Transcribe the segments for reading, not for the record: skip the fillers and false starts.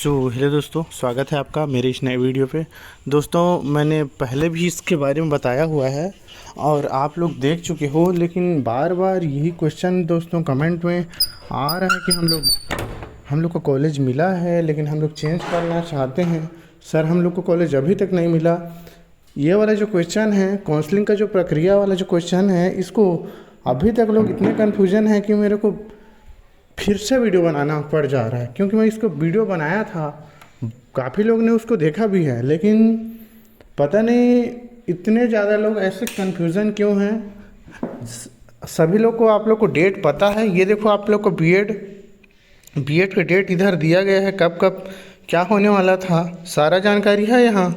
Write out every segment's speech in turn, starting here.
Hello दोस्तों, स्वागत है आपका मेरे इस नए वीडियो पे। दोस्तों, मैंने पहले भी इसके बारे में बताया हुआ है और आप लोग देख चुके हो, लेकिन बार बार यही क्वेश्चन दोस्तों कमेंट में आ रहा है कि हम लोग को कॉलेज मिला है लेकिन हम लोग चेंज करना चाहते हैं। सर, हम लोग को कॉलेज अभी तक नहीं मिला। ये वाला जो क्वेश्चन है, काउंसलिंग का जो प्रक्रिया वाला जो क्वेश्चन है, इसको अभी तक लोग इतने कन्फ्यूजन है कि मेरे को फिर से वीडियो बनाना पड़ जा रहा है। क्योंकि मैं इसको वीडियो बनाया था, काफ़ी लोग ने उसको देखा भी है, लेकिन पता नहीं इतने ज़्यादा लोग ऐसे कन्फ्यूज़न क्यों हैं। सभी लोग को, आप लोग को डेट पता है। ये देखो, आप लोग को बीएड का डेट इधर दिया गया है, कब कब क्या होने वाला था, सारा जानकारी है यहाँ।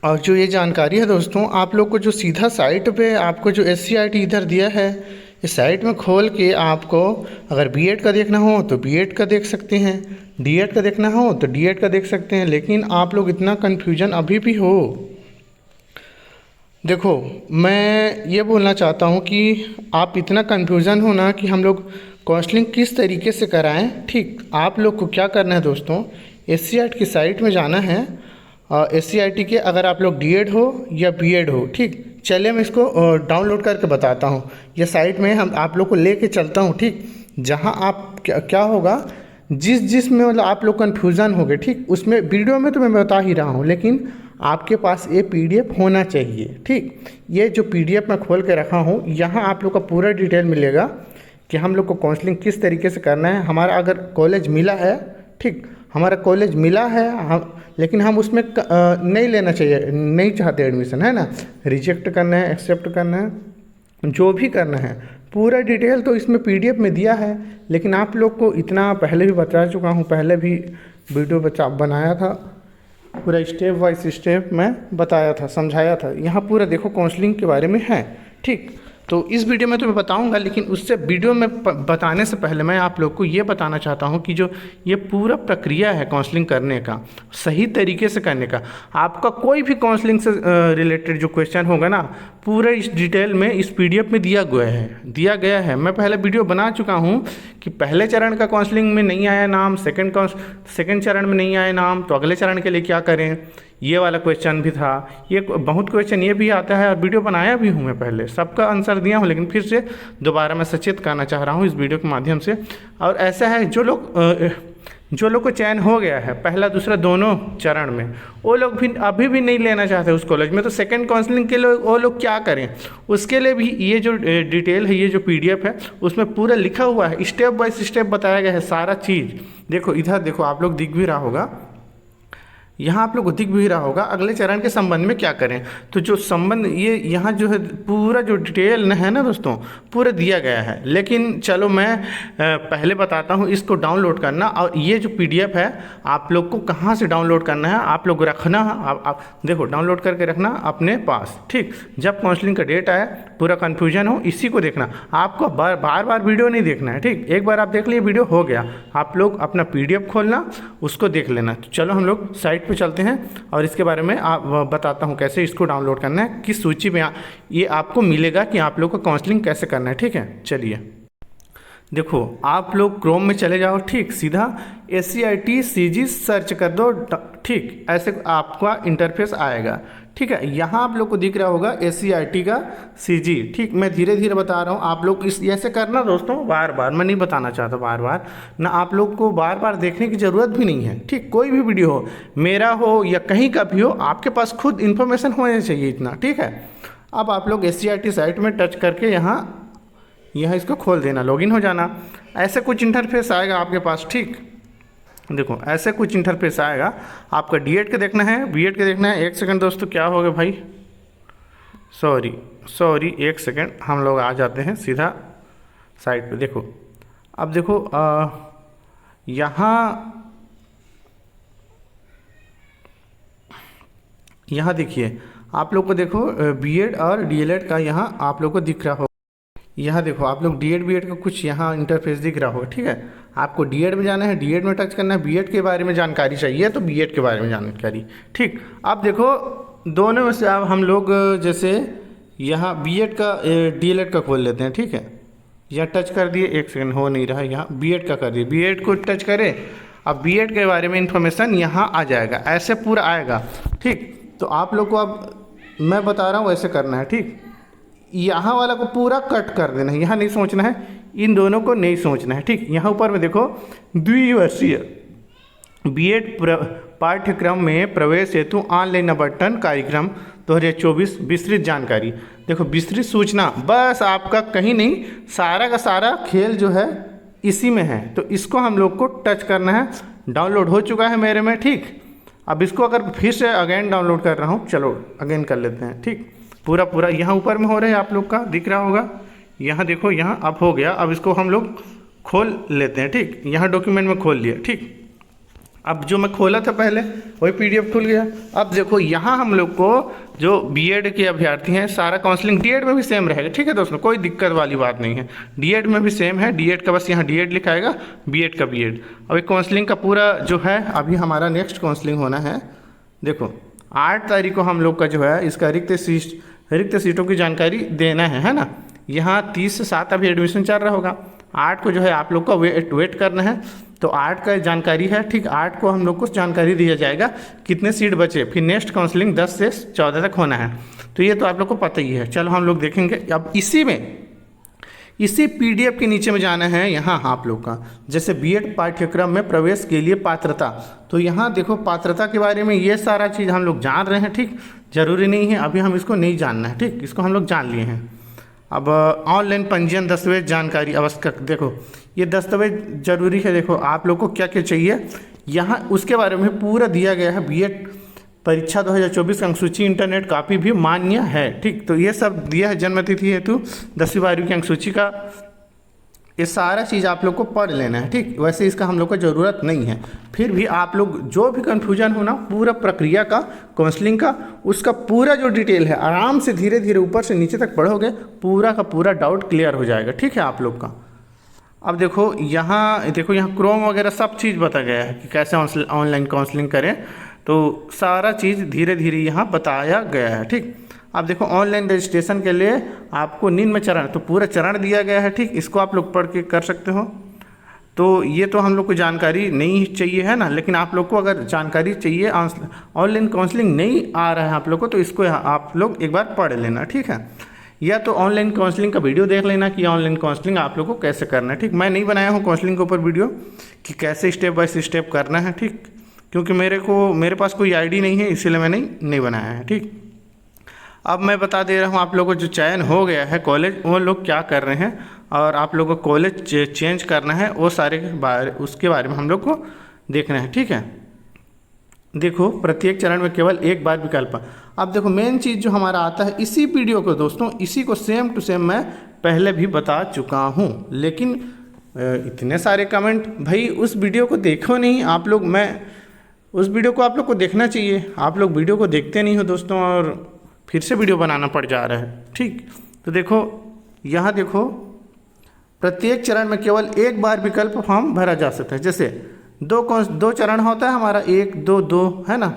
और जो ये जानकारी है दोस्तों, आप लोग को जो सीधा साइट पे आपको जो SCRT इधर दिया है, इस साइट में खोल के आपको अगर बीएड का देखना हो तो बीएड का देख सकते हैं, डीएड का देखना हो तो डीएड का देख सकते हैं। लेकिन आप लोग इतना कन्फ्यूजन अभी भी हो। देखो, मैं ये बोलना चाहता हूँ कि आप इतना कन्फ्यूज़न हो ना कि हम लोग काउंसलिंग किस तरीके से कराएं। ठीक, आप लोग को क्या करना है दोस्तों, SCRT की साइट में जाना है। SCRT के अगर आप लोग डीएड हो या बीएड हो, ठीक, चलिए मैं इसको डाउनलोड करके बताता हूँ। ये साइट में हम आप लोग को लेके चलता हूँ, ठीक, जहाँ आप क्या होगा, जिस में मतलब आप लोग कन्फ्यूज़न हो गए, ठीक, उसमें वीडियो में तो मैं बता ही रहा हूँ, लेकिन आपके पास ये PDF होना चाहिए। ठीक, ये जो PDF मैं खोल के रखा हूँ, यहाँ आप लोग का पूरा डिटेल मिलेगा कि हम लोग को काउंसलिंग किस तरीके से करना है। हमारा अगर कॉलेज मिला है, ठीक, हमारा कॉलेज मिला है, हम लेकिन हम उसमें नहीं लेना चाहिए, नहीं चाहते एडमिशन, है ना, रिजेक्ट करना है, एक्सेप्ट करना है, जो भी करना है, पूरा डिटेल तो इसमें PDF में दिया है। लेकिन आप लोग को इतना पहले भी बता चुका हूँ, पहले भी वीडियो बनाया था, पूरा स्टेप वाइज स्टेप मैं बताया था, समझाया था। यहाँ पूरा देखो काउंसलिंग के बारे में है, ठीक। तो इस वीडियो में तो मैं बताऊंगा, लेकिन उससे वीडियो में बताने से पहले मैं आप लोग को ये बताना चाहता हूँ कि जो ये पूरा प्रक्रिया है काउंसलिंग करने का, सही तरीके से करने का, आपका कोई भी काउंसलिंग से रिलेटेड जो क्वेश्चन होगा ना, पूरा इस डिटेल में इस PDF में दिया गया है। मैं पहले वीडियो बना चुका हूँ कि पहले चरण का काउंसलिंग में नहीं आया नाम, सेकेंड चरण में नहीं आया नाम, तो अगले चरण के लिए क्या करें, ये वाला क्वेश्चन भी था। ये बहुत क्वेश्चन ये भी आता है और वीडियो बनाया भी हूँ मैं, पहले सबका आंसर दिया हूँ, लेकिन फिर से दोबारा मैं सचेत करना चाह रहा हूँ इस वीडियो के माध्यम से। और ऐसा है, जो लोग को चयन हो गया है पहला दूसरा दोनों चरण में, वो लोग भी अभी भी नहीं लेना चाहते उस कॉलेज में, तो सेकंड काउंसलिंग के लिए वो लोग क्या करें, उसके लिए भी ये जो डिटेल है, ये जो PDF है, उसमें पूरा लिखा हुआ है, स्टेप बाय स्टेप बताया गया है सारा चीज़। देखो इधर देखो, आप लोग दिख भी रहा होगा, यहाँ आप लोग को दिख भी रहा होगा अगले चरण के संबंध में क्या करें। तो जो संबंध ये यहाँ जो है पूरा जो डिटेल है ना दोस्तों, पूरा दिया गया है। लेकिन चलो मैं पहले बताता हूँ इसको डाउनलोड करना। और ये जो PDF है आप लोग को कहाँ से डाउनलोड करना है, आप लोग रखना, आप देखो डाउनलोड करके रखना अपने पास, ठीक। जब काउंसलिंग का डेट आए, पूरा कन्फ्यूजन हो, इसी को देखना, आपको बार बार वीडियो नहीं देखना है, ठीक। एक बार आप देख लिए वीडियो हो गया, आप लोग अपना PDF खोलना, उसको देख लेना। तो चलो हम लोग साइट पे चलते हैं और इसके बारे में आप बताता हूं कैसे इसको डाउनलोड करना है, किस सूची में ये आपको मिलेगा कि आप लोग को काउंसलिंग कैसे करना है, ठीक है। चलिए देखो, आप लोग क्रोम में चले जाओ, ठीक, सीधा SCRT CG सर्च कर दो, ठीक, ऐसे आपका इंटरफेस आएगा, ठीक है। यहाँ आप लोग को दिख रहा होगा SCRT का CG, ठीक। मैं धीरे धीरे बता रहा हूँ, आप लोग इस ऐसे करना दोस्तों, बार बार मैं नहीं बताना चाहता, बार बार ना, आप लोग को बार बार देखने की ज़रूरत भी नहीं है, ठीक। कोई भी वीडियो हो, मेरा हो या कहीं का भी हो, आपके पास खुद इन्फॉर्मेशन होना चाहिए इतना, ठीक है। अब आप लोग SCRT साइट में टच करके यहाँ इसको खोल देना, लॉगिन हो जाना, ऐसे कुछ इंटरफेस आएगा आपके पास, ठीक। देखो ऐसे कुछ इंटरफेस आएगा, आपका डीएड का देखना है, बीएड का देखना है। एक सेकंड दोस्तों, क्या हो गया भाई, सॉरी एक सेकंड, हम लोग आ जाते हैं सीधा साइट पे। देखो अब देखो यहाँ देखिए, आप लोग को देखो बीएड और डीएलएड का यहाँ आप लोग को दिख रहा हो। यहाँ देखो आप लोग डीएड बीएड का कुछ यहाँ इंटरफेस दिख रहा हो, ठीक है। आपको डीएड में जाना है, डीएड में टच करना है, बीएड के बारे में जानकारी चाहिए तो बीएड के बारे में जानकारी, ठीक। अब देखो दोनों में से अब हम लोग जैसे यहाँ बीएड का डीएलएड का खोल लेते हैं, ठीक है। या टच कर दिए, एक सेकंड हो नहीं रहा है, यहाँ बीएड का कर दिए, बीएड को टच करें, अब बीएड के बारे में इन्फॉर्मेशन यहाँ आ जाएगा, ऐसे पूरा आएगा। ठीक, तो आप लोग को अब मैं बता रहा हूँ वैसे करना है। ठीक, यहाँ वाला को पूरा कट कर देना है, यहाँ नहीं सोचना है, इन दोनों को नहीं सोचना है। ठीक, यहाँ ऊपर में देखो द्विवर्षीय बीएड पाठ्यक्रम में प्रवेश हेतु ऑनलाइन आवंटन कार्यक्रम 2024 विस्तृत जानकारी। देखो विस्तृत सूचना, बस आपका कहीं नहीं, सारा का सारा खेल जो है इसी में है। तो इसको हम लोग को टच करना है। डाउनलोड हो चुका है मेरे में। ठीक, अब इसको अगर फिर से अगेन डाउनलोड कर रहा हूँ, चलो अगेन कर लेते हैं। ठीक, पूरा यहाँ ऊपर में हो रहा है, आप लोग का दिख रहा होगा, यहाँ देखो, यहाँ अब हो गया। अब इसको हम लोग खोल लेते हैं। ठीक, यहाँ डॉक्यूमेंट में खोल लिया। ठीक, अब जो मैं खोला था पहले वही पीडीएफ खुल गया। अब देखो यहाँ हम लोग को जो बीएड के अभ्यर्थी हैं, सारा काउंसलिंग डीएड में भी सेम रहेगा। ठीक है दोस्तों, कोई दिक्कत वाली बात नहीं है, डीएड में भी सेम है। डीएड का बस यहाँ डीएड लिखाएगा, बीएड का बीएड। अभी काउंसलिंग का पूरा जो है, अभी हमारा नेक्स्ट काउंसलिंग होना है। देखो 8 तारीख को हम लोग का जो है इसका रिक्त सीटों की जानकारी देना है ना। यहाँ 30 से 7 अभी एडमिशन चल रहा होगा, 8 को जो है आप लोग को वेट करना है। तो 8 का जानकारी है। ठीक, 8 को हम लोग को जानकारी दिया जाएगा कितने सीट बचे, फिर नेक्स्ट काउंसलिंग 10 से 14 तक होना है। तो ये तो आप लोग को पता ही है। चलो हम लोग देखेंगे। अब इसी पीडीएफ के नीचे में जाना है, यहाँ आप लोग का जैसे बीएड पाठ्यक्रम में प्रवेश के लिए पात्रता, तो यहाँ देखो पात्रता के बारे में ये सारा चीज़ हम लोग जान रहे हैं। ठीक, जरूरी नहीं है अभी हम इसको नहीं जानना है। ठीक, इसको हम लोग जान लिए हैं। अब ऑनलाइन पंजीयन दस्तावेज जानकारी आवश्यक, देखो ये दस्तावेज जरूरी है। देखो आप लोग को क्या क्या चाहिए, यहाँ उसके बारे में पूरा दिया गया है। बीएड परीक्षा 2024 अंकसूची इंटरनेट काफ़ी भी मान्य है। ठीक, तो ये सब दिया है। जन्मतिथि हेतु 10वीं 12वीं की अंकसूची का, ये सारा चीज़ आप लोग को पढ़ लेना है। ठीक, वैसे इसका हम लोग को ज़रूरत नहीं है, फिर भी आप लोग जो भी कन्फ्यूजन हो ना, पूरा प्रक्रिया का, काउंसलिंग का, उसका पूरा जो डिटेल है, आराम से धीरे धीरे ऊपर से नीचे तक पढ़ोगे, पूरा का पूरा डाउट क्लियर हो जाएगा। ठीक है आप लोग का। अब देखो यहाँ क्रोम वगैरह सब चीज़ बता गया है कि कैसे ऑनलाइन काउंसलिंग करें, तो सारा चीज़ धीरे धीरे यहाँ बताया गया है। ठीक, अब देखो ऑनलाइन रजिस्ट्रेशन के लिए आपको निम्न चरण, तो पूरा चरण दिया गया है। ठीक, इसको आप लोग पढ़ के कर सकते हो। तो ये तो हम लोग को जानकारी नहीं चाहिए है ना, लेकिन आप लोग को अगर जानकारी चाहिए, ऑनलाइन काउंसलिंग नहीं आ रहा है आप लोग को, तो इसको आप लोग एक बार पढ़ लेना। ठीक है, या तो ऑनलाइन काउंसलिंग का वीडियो देख लेना कि ऑनलाइन काउंसलिंग आप लोग को कैसे करना है। ठीक, मैं नहीं बनाया हूँ काउंसलिंग के ऊपर वीडियो कि कैसे स्टेप बाय स्टेप करना है। ठीक, क्योंकि मेरे पास कोई आईडी नहीं है, इसीलिए मैंने नहीं बनाया है। ठीक, अब मैं बता दे रहा हूँ आप लोगों को, जो चयन हो गया है कॉलेज, वो लोग क्या कर रहे हैं, और आप लोगों को कॉलेज चेंज करना है, वो सारे उसके बारे में हम लोग को देखना है। ठीक है, देखो प्रत्येक चरण में केवल एक बार विकल्प। अब देखो मेन चीज़ जो हमारा आता है इसी वीडियो को, दोस्तों इसी को सेम टू सेम मैं पहले भी बता चुका हूँ, लेकिन इतने सारे कमेंट, भाई उस वीडियो को देखो नहीं आप लोग। उस वीडियो को आप लोग को देखना चाहिए, आप लोग वीडियो को देखते नहीं हो दोस्तों, और फिर से वीडियो बनाना पड़ जा रहा है। ठीक, तो देखो यहाँ देखो प्रत्येक चरण में केवल एक बार विकल्प फॉर्म भरा जा सकता है। जैसे दो चरण होता है हमारा, 1 2 2 है ना,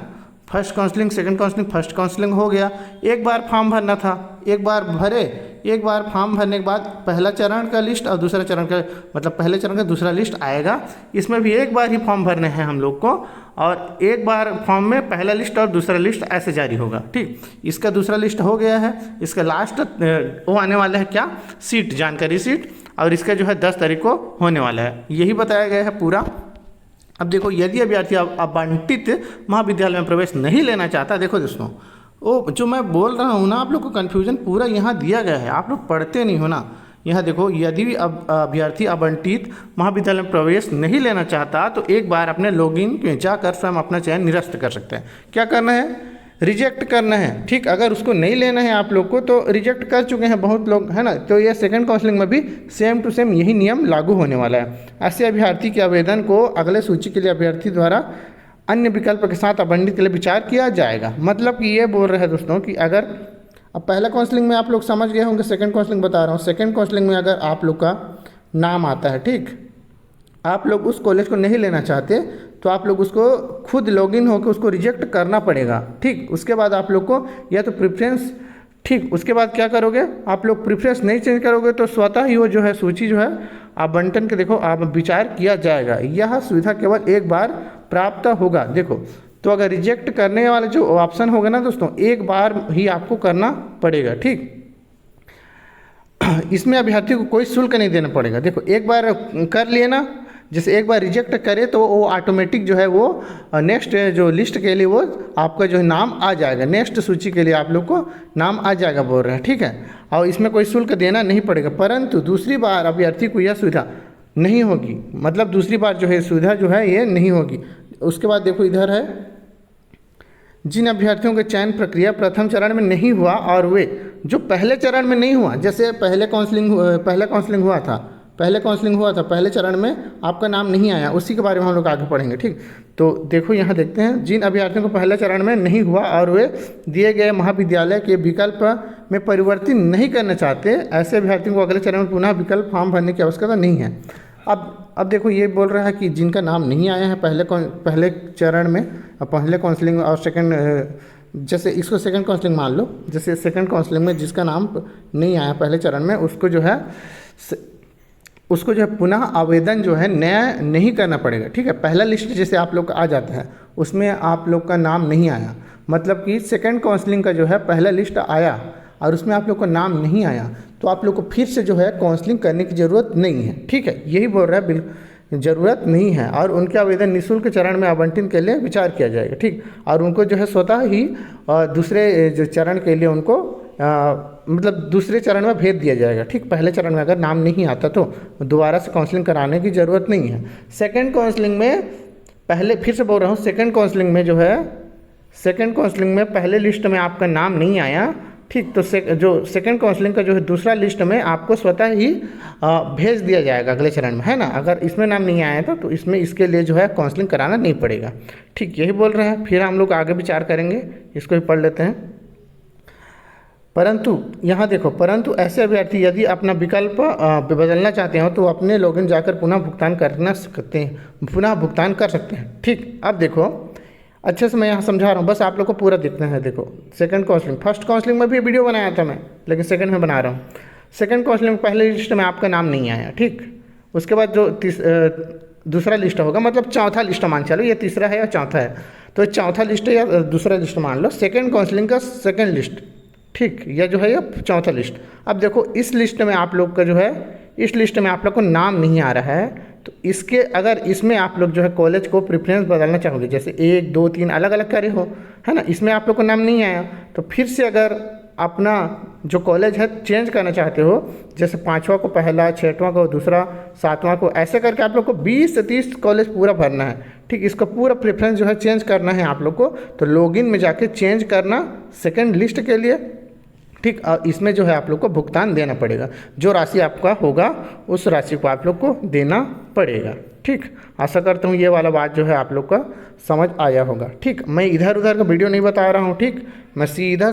first counselling, second counselling, first counselling हो गया, एक बार फॉर्म भरना था, एक बार भरे, एक बार फॉर्म भरने के बाद पहला चरण का लिस्ट और दूसरा चरण का, मतलब पहले चरण का दूसरा लिस्ट आएगा, इसमें भी एक बार ही फॉर्म भरने हैं हम लोग को, और एक बार फॉर्म में पहला लिस्ट और दूसरा लिस्ट ऐसे जारी होगा। ठीक, इसका दूसरा लिस्ट हो गया है, इसका लास्ट वो आने वाला है क्या, सीट, जानकारी सीट, और इसका जो है 10 तारीख को होने वाला है, यही बताया गया है पूरा। अब देखो यदि अभ्यर्थी आवंटित महाविद्यालय में प्रवेश नहीं लेना चाहता, देखो दोस्तों वो जो मैं बोल रहा हूँ ना, आप लोग को कन्फ्यूजन पूरा यहाँ दिया गया है, आप लोग पढ़ते नहीं हो ना। यहाँ देखो यदि अभ्यर्थी आवंटित महाविद्यालय में प्रवेश नहीं लेना चाहता, तो एक बार अपने लॉगिन में जाकर स्वयं अपना चयन निरस्त कर सकते हैं। क्या करना है, रिजेक्ट करना है। ठीक, अगर उसको नहीं लेना है आप लोग को, तो रिजेक्ट कर चुके हैं बहुत लोग, है ना। तो ये सेकंड काउंसलिंग में भी सेम टू सेम यही नियम लागू होने वाला है। ऐसे अभ्यर्थी के आवेदन को अगले सूची के लिए अभ्यर्थी द्वारा अन्य विकल्प के साथ आवंटित के लिए विचार किया जाएगा। मतलब कि ये बोल रहे हैं दोस्तों कि अगर अब पहला काउंसलिंग में आप लोग समझ गए होंगे, सेकंड काउंसलिंग बता रहा हूँ। सेकंड काउंसलिंग में अगर आप लोग का नाम आता है, ठीक, आप लोग उस कॉलेज को नहीं लेना चाहते, तो आप लोग उसको खुद लॉगिन होकर उसको रिजेक्ट करना पड़ेगा। ठीक, उसके बाद आप लोग को या तो प्रेफरेंस ठीक। उसके बाद क्या करोगे, आप लोग प्रेफरेंस नहीं चेंज करोगे तो स्वतः ही वो जो है सूची जो है आवंटन के देखो आप विचार किया जाएगा। यह सुविधा केवल एक बार प्राप्त होगा। देखो तो अगर रिजेक्ट करने वाला जो ऑप्शन होगा ना दोस्तों, एक बार ही आपको करना पड़ेगा। ठीक, इसमें अभ्यर्थी को कोई शुल्क नहीं देना पड़ेगा। देखो एक बार कर लिए ना, जैसे एक बार रिजेक्ट करे तो वो ऑटोमेटिक जो है वो नेक्स्ट जो लिस्ट के लिए वो आपका जो नाम आ जाएगा, नेक्स्ट सूची के लिए आप लोग को नाम आ जाएगा बोल रहे हैं। ठीक है, और इसमें कोई शुल्क देना नहीं पड़ेगा। परंतु दूसरी बार अभ्यर्थी को यह सुविधा नहीं होगी, मतलब दूसरी बार जो है सुविधा जो है ये नहीं होगी। उसके बाद देखो इधर है, जिन अभ्यर्थियों के चयन प्रक्रिया प्रथम चरण में नहीं हुआ और वे जो पहले चरण में नहीं हुआ, जैसे पहले काउंसलिंग हुआ था, पहले चरण में आपका नाम नहीं आया, उसी के बारे में हम लोग आगे पढ़ेंगे। ठीक, तो देखो यहाँ देखते हैं, जिन अभ्यर्थियों को पहले चरण में नहीं हुआ और वे दिए गए महाविद्यालय के विकल्प में परिवर्तित नहीं करना चाहते, ऐसे अभ्यर्थियों को अगले चरण में पुनः विकल्प फॉर्म भरने की आवश्यकता नहीं है। अब देखो ये बोल रहा है कि जिनका नाम नहीं आया है पहले चरण में, पहले काउंसलिंग और सेकंड, जैसे इसको सेकंड काउंसलिंग मान लो, जैसे सेकंड काउंसलिंग में जिसका नाम नहीं आया पहले चरण में, उसको जो है पुनः आवेदन जो है नया नहीं करना पड़ेगा। ठीक है, पहला लिस्ट जैसे आप लोग का आ जाता है उसमें आप लोग का नाम नहीं आया, मतलब कि सेकंड काउंसलिंग का जो है पहला लिस्ट आया और उसमें आप लोग का नाम नहीं आया, तो आप लोग को फिर से जो है काउंसलिंग करने की ज़रूरत नहीं है। ठीक है, यही बोल रहा है, बिल्कुल ज़रूरत नहीं है, और उनके आवेदन निःशुल्क चरण में आवंटन के लिए विचार किया जाएगा। ठीक, और उनको जो है स्वतः ही दूसरे जो चरण के लिए उनको मतलब दूसरे चरण में भेज दिया जाएगा। ठीक, पहले चरण में अगर नाम नहीं आता तो दोबारा से काउंसलिंग कराने की ज़रूरत नहीं है। सेकंड काउंसलिंग में पहले, फिर से बोल रहा हूँ, सेकंड काउंसलिंग में पहले लिस्ट में आपका नाम नहीं आया। ठीक, तो जो सेकंड काउंसलिंग का जो है दूसरा लिस्ट में आपको स्वतः ही भेज दिया जाएगा अगले चरण में, है ना। अगर इसमें नाम नहीं आया था तो इसमें इसके लिए जो है काउंसलिंग कराना नहीं पड़ेगा। ठीक, यही बोल रहे हैं। फिर हम लोग आगे विचार करेंगे, इसको भी पढ़ लेते हैं। परंतु यहाँ देखो, परंतु ऐसे अभ्यर्थी यदि अपना विकल्प बदलना चाहते हो तो अपने लॉगिन जाकर पुनः भुगतान कर सकते हैं। ठीक, अब देखो अच्छे से मैं यहाँ समझा रहा हूँ, बस आप लोग को पूरा देखना है। देखो सेकंड काउंसलिंग, फर्स्ट काउंसलिंग में भी वीडियो बनाया था मैं, लेकिन सेकंड में बना रहा हूँ। सेकंड काउंसलिंग में पहले लिस्ट में आपका नाम नहीं आया। ठीक, उसके बाद जो दूसरा लिस्ट होगा, मतलब चौथा लिस्ट मान चलो, ये तीसरा है या चौथा है, तो चौथा लिस्ट या दूसरा लिस्ट मान लो, सेकंड काउंसलिंग का सेकंड लिस्ट। ठीक, यह जो है ये चौथा लिस्ट। अब देखो इस लिस्ट में आप लोग का जो है, इस लिस्ट में आप लोग को नाम नहीं आ रहा है, तो इसके अगर इसमें आप लोग जो है कॉलेज को प्रेफरेंस बदलना चाहोगे, जैसे 1 2 3 अलग अलग करे हो, है ना, इसमें आप लोग को नाम नहीं आया, तो फिर से अगर अपना जो कॉलेज है चेंज करना चाहते हो, जैसे 5वां को पहला, 6वां को दूसरा, 7वां को, ऐसे करके आप लोग को 20 से 30 कॉलेज पूरा भरना है। ठीक, इसका पूरा प्रेफरेंस जो है चेंज करना है आप लोग को, तो लॉगिन में जाके चेंज करना सेकंड लिस्ट के लिए। ठीक, और इसमें जो है आप लोग को भुगतान देना पड़ेगा, जो राशि आपका होगा उस राशि को आप लोग को देना पड़ेगा। ठीक, आशा करता हूँ ये वाला बात जो है आप लोग का समझ आया होगा। ठीक, मैं इधर उधर का वीडियो नहीं बता रहा हूँ। ठीक, मैं सीधा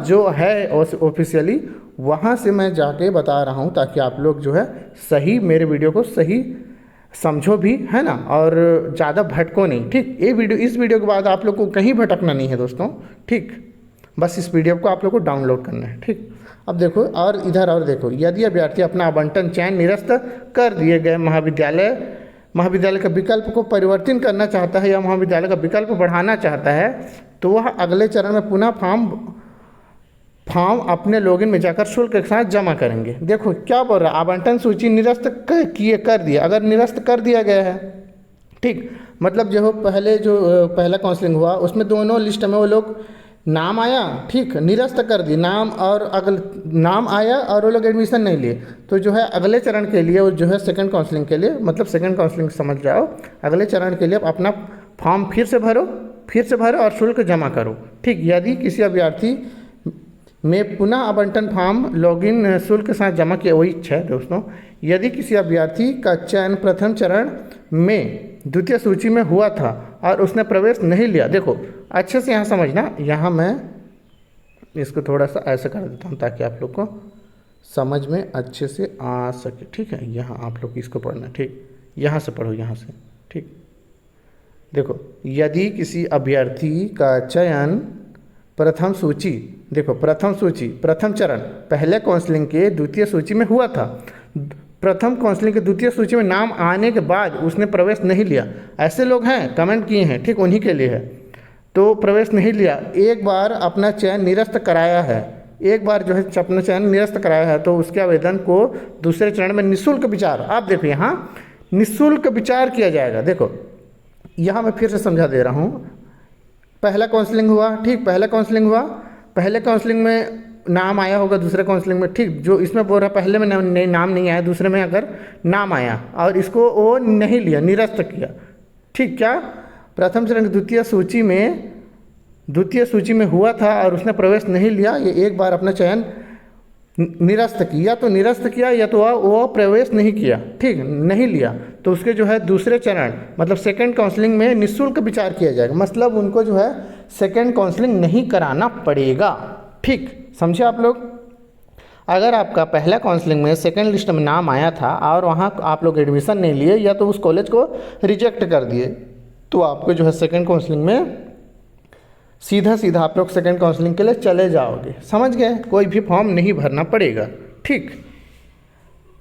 जो है ऑफिशियली वहाँ से मैं जाके बता रहा हूँ, ताकि आप लोग जो है सही मेरे वीडियो को सही समझो भी, है ना, और ज़्यादा भटको नहीं। ठीक, इस वीडियो के बाद आप लोग को कहीं भटकना नहीं है दोस्तों। ठीक, बस इस पीडीएफ को आप लोग को डाउनलोड करना है। ठीक, अब देखो और इधर और देखो, यदि अभ्यर्थी अपना आवंटन चयन निरस्त कर दिए गए महाविद्यालय का विकल्प को परिवर्तन करना चाहता है या महाविद्यालय का विकल्प बढ़ाना चाहता है, तो वह अगले चरण में पुनः फॉर्म अपने लॉगिन में जाकर शुल्क के साथ जमा करेंगे। देखो क्या बोल रहा है, आवंटन सूची निरस्त कर दिया, अगर निरस्त कर दिया गया है, ठीक, मतलब जो पहला काउंसलिंग हुआ उसमें दोनों लिस्ट में वो लोग नाम आया, ठीक, निरस्त कर दी नाम, और अगले नाम आया और वो लोग एडमिशन नहीं लिए, तो जो है अगले चरण के लिए वो जो है सेकंड काउंसलिंग के लिए, मतलब सेकंड काउंसलिंग समझ जाओ, अगले चरण के लिए अपना फॉर्म फिर से भरो और शुल्क जमा करो। ठीक, यदि किसी अभ्यर्थी में पुनः आवंटन फॉर्म लॉगिन शुल्क के साथ जमा किया, वही इच्छा है दोस्तों, यदि किसी अभ्यर्थी का चयन प्रथम चरण में द्वितीय सूची में हुआ था और उसने प्रवेश नहीं लिया, देखो अच्छे से यहाँ समझना, यहाँ मैं इसको थोड़ा सा ऐसा कर देता हूँ ताकि आप लोग को समझ में अच्छे से आ सके। ठीक है, यहाँ आप लोग इसको पढ़ना, ठीक, यहाँ से पढ़ो, यहाँ से। ठीक, देखो, यदि किसी अभ्यर्थी का चयन प्रथम सूची देखो प्रथम सूची, प्रथम चरण पहले काउंसलिंग के द्वितीय सूची में हुआ था। प्रथम काउंसलिंग के द्वितीय सूची में नाम आने के बाद उसने प्रवेश नहीं लिया। ऐसे लोग हैं, कमेंट किए हैं, ठीक, उन्हीं के लिए है। तो प्रवेश नहीं लिया, एक बार अपना चयन निरस्त कराया है, एक बार जो है अपना चयन निरस्त कराया है, तो उसके आवेदन को दूसरे चरण में निःशुल्क विचार, आप देखो यहाँ निःशुल्क विचार किया जाएगा। देखो यहाँ मैं फिर से समझा दे रहा हूँ। पहला काउंसलिंग हुआ, ठीक, पहला काउंसलिंग हुआ, पहले काउंसलिंग में नाम आया होगा, दूसरे काउंसलिंग में, ठीक, जो इसमें बोल रहा पहले में नाम नहीं आया, दूसरे में अगर नाम आया और इसको वो नहीं लिया, निरस्त किया, ठीक, क्या प्रथम चरण द्वितीय सूची में हुआ था और उसने प्रवेश नहीं लिया, ये एक बार अपना चयन निरस्त किया, तो निरस्त किया या तो वो प्रवेश नहीं किया, ठीक, नहीं लिया, तो उसके जो है दूसरे चरण मतलब सेकंड काउंसलिंग में निःशुल्क विचार किया जाएगा। मतलब उनको जो है सेकंड काउंसलिंग नहीं कराना पड़ेगा, ठीक, समझे आप लोग। अगर आपका पहला काउंसलिंग में सेकंड लिस्ट में नाम आया था और वहाँ आप लोग एडमिशन नहीं लिए या तो उस कॉलेज को रिजेक्ट कर दिए, तो आपको जो है सेकंड काउंसलिंग में सीधा आप लोग सेकंड काउंसलिंग के लिए चले जाओगे, समझ गए, कोई भी फॉर्म नहीं भरना पड़ेगा, ठीक।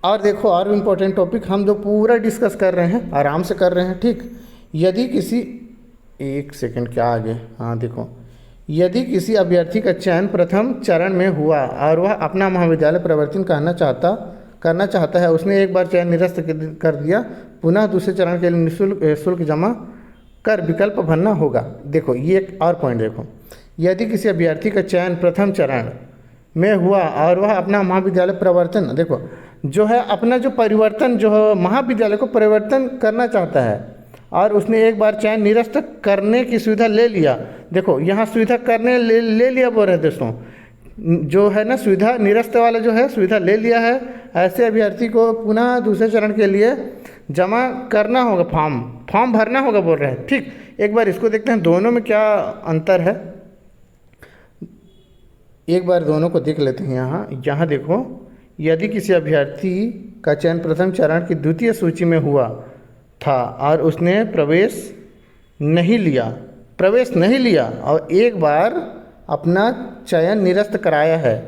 और देखो और इम्पोर्टेंट टॉपिक हम जो पूरा डिस्कस कर रहे हैं, आराम से कर रहे हैं, ठीक। यदि किसी, एक सेकंड क्या आगे, हाँ देखो, यदि किसी अभ्यर्थी का चयन प्रथम चरण में हुआ और वह अपना महाविद्यालय परिवर्तन करना चाहता है, उसने एक बार चयन निरस्त कर दिया, पुनः दूसरे चरण के लिए शुल्क जमा कर विकल्प भरना होगा। देखो ये एक और पॉइंट देखो, यदि किसी अभ्यर्थी का चयन प्रथम चरण में हुआ और वह अपना महाविद्यालय परिवर्तन, देखो जो है अपना जो परिवर्तन जो है महाविद्यालय को परिवर्तन करना चाहता है और उसने एक बार चयन निरस्त करने की सुविधा ले लिया। देखो यहाँ सुविधा करने ले लिया बोल रहे दोस्तों, जो है ना सुविधा निरस्त वाला जो है सुविधा ले लिया है, ऐसे अभ्यर्थी को पुनः दूसरे चरण के लिए जमा करना होगा, फॉर्म भरना होगा बोल रहे हैं, ठीक। एक बार इसको देखते हैं दोनों में क्या अंतर है, एक बार दोनों को देख लेते हैं। यहाँ देखो, यदि किसी अभ्यर्थी का चयन प्रथम चरण की द्वितीय सूची में हुआ था और उसने प्रवेश नहीं लिया और एक बार अपना चयन निरस्त कराया है,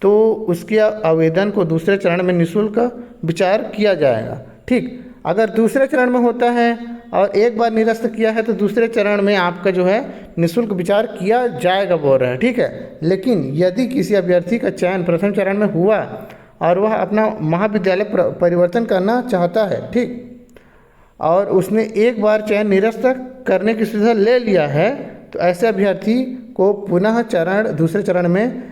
तो उसके आवेदन को दूसरे चरण में निःशुल्क विचार किया जाएगा, ठीक। अगर दूसरे चरण में होता है और एक बार निरस्त किया है तो दूसरे चरण में आपका जो है निःशुल्क विचार किया जाएगा बोल रहे हैं, ठीक है। लेकिन यदि किसी अभ्यर्थी का चयन प्रथम चरण में हुआ और वह अपना महाविद्यालय परिवर्तन करना चाहता है, ठीक, और उसने एक बार चयन निरस्त करने की सुविधा ले लिया है, तो ऐसे अभ्यर्थी को पुनः दूसरे चरण में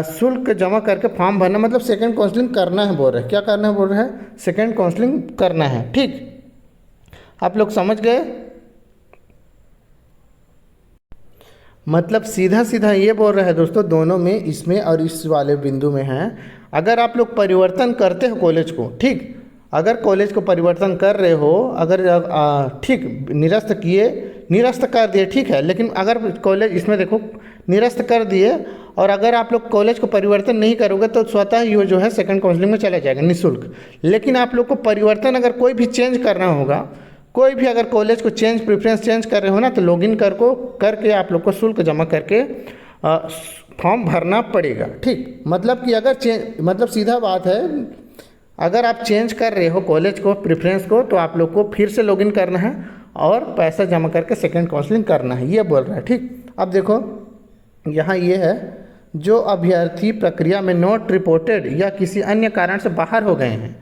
शुल्क जमा करके फॉर्म भरना, मतलब सेकंड काउंसलिंग करना है बोल रहे हैं। क्या करना है बोल रहे हैं? सेकंड काउंसलिंग करना है, ठीक। आप लोग समझ गए? मतलब सीधा ये बोल रहे हैं दोस्तों, दोनों में, इसमें और इस वाले बिंदु में है। अगर आप लोग परिवर्तन करते हो कॉलेज को, ठीक, अगर कॉलेज को परिवर्तन कर रहे हो, अगर ठीक निरस्त कर दिए, ठीक है, लेकिन अगर कॉलेज, इसमें देखो निरस्त कर दिए और अगर आप लोग कॉलेज को परिवर्तन नहीं करोगे तो स्वतः ये जो है सेकंड काउंसलिंग में चला जाएगा निःशुल्क। लेकिन आप लोग को परिवर्तन अगर कोई भी चेंज करना होगा, कोई भी अगर कॉलेज को प्रेफरेंस चेंज कर रहे हो ना, तो लॉगिन करके आप लोग को शुल्क जमा करके फॉर्म भरना पड़ेगा, ठीक। मतलब कि अगर सीधा बात है, अगर आप चेंज कर रहे हो कॉलेज को प्रेफरेंस को, तो आप लोग को फिर से लॉगिन करना है और पैसा जमा करके सेकंड काउंसलिंग करना है, ये बोल रहा है, ठीक। अब देखो यहाँ ये है, जो अभ्यर्थी प्रक्रिया में नॉट रिपोर्टेड या किसी अन्य कारण से बाहर हो गए हैं,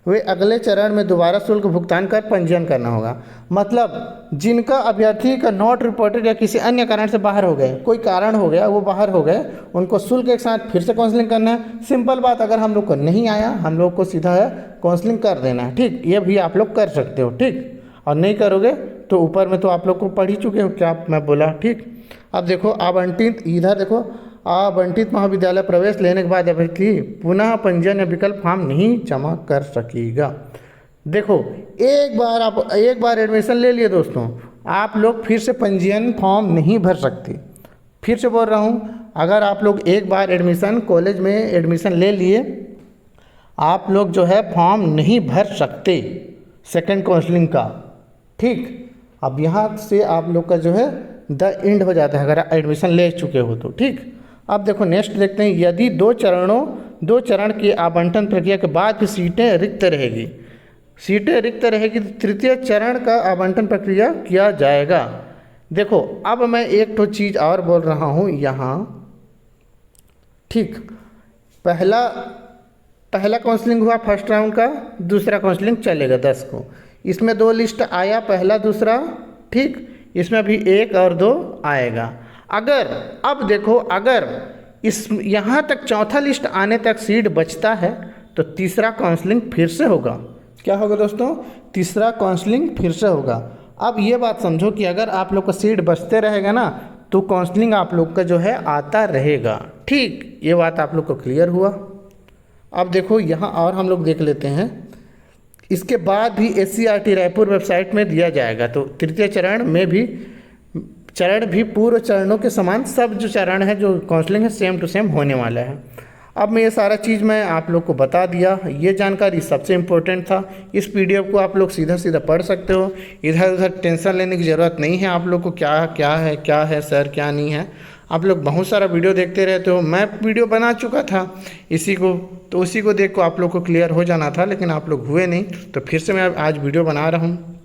वे अगले चरण में दोबारा शुल्क भुगतान कर पंजीयन करना होगा। मतलब जिनका अभ्यर्थी का नॉट रिपोर्टेड या किसी अन्य कारण से बाहर हो गए, कोई कारण हो गया वो बाहर हो गए, उनको शुल्क एक साथ फिर से काउंसलिंग करना है। सिंपल बात, अगर हम लोग को नहीं आया, हम लोग को सीधा है काउंसलिंग कर देना है, ठीक। ये भी आप लोग कर सकते हो, ठीक। और नहीं करोगे तो ऊपर में तो आप लोग को पढ़ ही चुके हो, क्या मैं बोला, ठीक। अब देखो आवंटित, इधर देखो, आवंटित महाविद्यालय प्रवेश लेने के बाद अभ्यर्थी पुनः पंजीयन या विकल्प फॉर्म नहीं जमा कर सकेगा। देखो एक बार एडमिशन ले लिए दोस्तों, आप लोग फिर से पंजीयन फॉर्म नहीं भर सकते। फिर से बोल रहा हूँ, अगर आप लोग एक बार कॉलेज में एडमिशन ले लिए, आप लोग जो है फॉर्म नहीं भर सकते सेकंड काउंसलिंग का, ठीक। अब यहाँ से आप लोग का जो है द एंड हो जाता है, अगर एडमिशन ले चुके हो तो, ठीक। अब देखो नेक्स्ट देखते हैं, यदि दो चरण की आवंटन प्रक्रिया के बाद भी सीटें रिक्त रहेगी, तो तृतीय चरण का आवंटन प्रक्रिया किया जाएगा। देखो अब मैं एक तो चीज़ और बोल रहा हूँ यहाँ, ठीक, पहला काउंसलिंग हुआ फर्स्ट राउंड का, दूसरा काउंसलिंग चलेगा 10 को, इसमें 2 लिस्ट आया, पहला दूसरा, ठीक, इसमें भी 1 और 2 आएगा। अब देखो अगर इस यहाँ तक चौथा लिस्ट आने तक सीट बचता है तो तीसरा काउंसलिंग फिर से होगा। क्या होगा दोस्तों? तीसरा काउंसलिंग फिर से होगा। अब ये बात समझो कि अगर आप लोग का सीट बचते रहेगा ना तो काउंसलिंग आप लोग का जो है आता रहेगा। ठीक, ये बात आप लोग को क्लियर हुआ। अब देखो यहाँ और हम लोग देख लेते हैं, इसके बाद भी SCERT रायपुर वेबसाइट में दिया जाएगा। तो तृतीय चरण भी पूर्व चरणों के समान सब जो चरण है, जो काउंसलिंग है, सेम टू सेम होने वाला है। अब मैं ये सारा चीज़ मैं आप लोग को बता दिया, ये जानकारी सबसे इम्पोर्टेंट था। इस PDF को आप लोग सीधा सीधा पढ़ सकते हो, इधर उधर टेंशन लेने की ज़रूरत नहीं है आप लोग को, क्या है सर, क्या नहीं है। आप लोग बहुत सारा वीडियो देखते रहते हो, मैं वीडियो बना चुका था उसी को देख को आप लोग को क्लियर हो जाना था, लेकिन आप लोग हुए नहीं, तो फिर से मैं आज वीडियो बना रहा हूँ।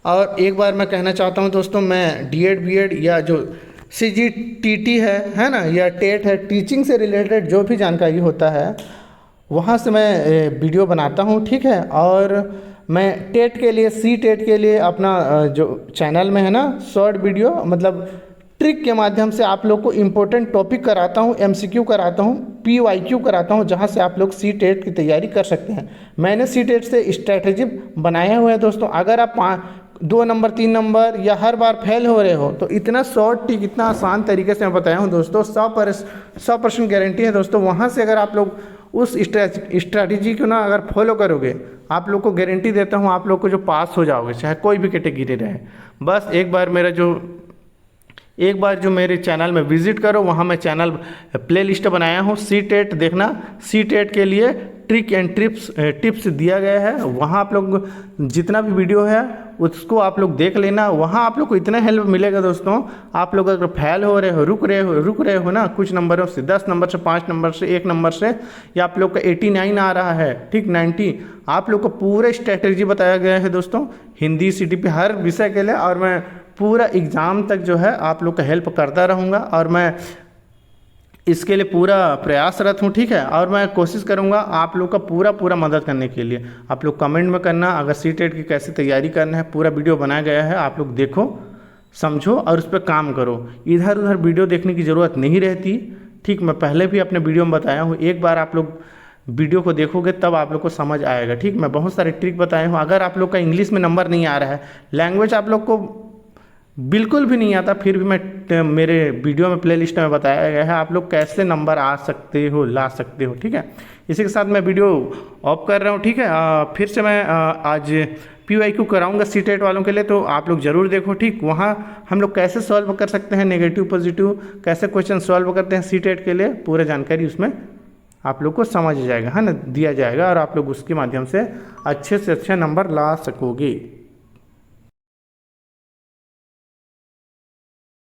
और एक बार मैं कहना चाहता हूँ दोस्तों, मैं DED BED या जो CGTT है ना, या टेट है, टीचिंग से रिलेटेड जो भी जानकारी होता है वहाँ से मैं वीडियो बनाता हूँ, ठीक है। और मैं टेट के लिए, टेट के लिए अपना जो चैनल में है ना, शॉर्ट वीडियो मतलब ट्रिक के माध्यम से आप लोग को इम्पोर्टेंट टॉपिक कराता हूँ, MCQ कराता हूँ, PYQ कराता हूँ, जहाँ से आप लोग टेट की तैयारी कर सकते हैं। मैंने टेट से स्ट्रैटेजी बनाया हुआ है दोस्तों। अगर आप 2 नंबर 3 नंबर या हर बार फेल हो रहे हो तो इतना शॉर्ट ट्रिक, इतना आसान तरीके से मैं बताया हूँ दोस्तों, 100% गारंटी है दोस्तों। वहाँ से अगर आप लोग उस स्ट्रैटेजी को ना अगर फॉलो करोगे, आप लोग को गारंटी देता हूँ आप लोग को जो पास हो जाओगे, चाहे कोई भी कैटेगरी रहे। बस एक बार जो मेरे चैनल में विजिट करो, वहाँ मैं चैनल प्लेलिस्ट बनाया हूँ, टेट देखना, टेट के लिए ट्रिक एंड टिप्स दिया गया है। वहाँ आप लोग जितना भी वीडियो है उसको आप लोग देख लेना, वहाँ आप लोग को इतना हेल्प मिलेगा दोस्तों। आप लोग अगर फेल हो रहे हो, रुक रहे हो ना कुछ नंबरों से, 10 नंबर से, 5 नंबर से, 1 नंबर से, या आप लोग का 89 आ रहा है, ठीक, 90, आप लोग को पूरा स्ट्रैटेजी बताया गया है दोस्तों, हिंदी CTP हर विषय के लिए। और मैं पूरा एग्ज़ाम तक जो है आप लोग का हेल्प करता रहूँगा, और मैं इसके लिए पूरा प्रयासरत हूँ, ठीक है। और मैं कोशिश करूँगा आप लोग का पूरा मदद करने के लिए। आप लोग कमेंट में करना, अगर टेट की कैसे तैयारी करना है, पूरा वीडियो बनाया गया है, आप लोग देखो, समझो और उस पर काम करो। इधर उधर वीडियो देखने की ज़रूरत नहीं रहती, ठीक। मैं पहले भी अपने वीडियो में बताया हूँ, एक बार आप लोग वीडियो को देखोगे तब आप लोग को समझ आएगा, ठीक। मैं बहुत सारे ट्रिक बताया हूँ। अगर आप लोग का इंग्लिश में नंबर नहीं आ रहा है, लैंग्वेज आप लोग को बिल्कुल भी नहीं आता, फिर भी मैं मेरे वीडियो में प्लेलिस्ट में बताया गया है आप लोग कैसे नंबर ला सकते हो, ठीक है। इसी के साथ मैं वीडियो ऑफ कर रहा हूँ, ठीक है। फिर से मैं आज PYQ कराऊंगा टेट वालों के लिए, तो आप लोग ज़रूर देखो, ठीक। वहाँ हम लोग कैसे सॉल्व कर सकते हैं, नेगेटिव पॉजिटिव कैसे क्वेश्चन सॉल्व करते हैं टेट के लिए, पूरा जानकारी उसमें आप लोग को समझ जाएगा, है ना, दिया जाएगा, और आप लोग उसके माध्यम से अच्छे से अच्छे नंबर ला सकोगे।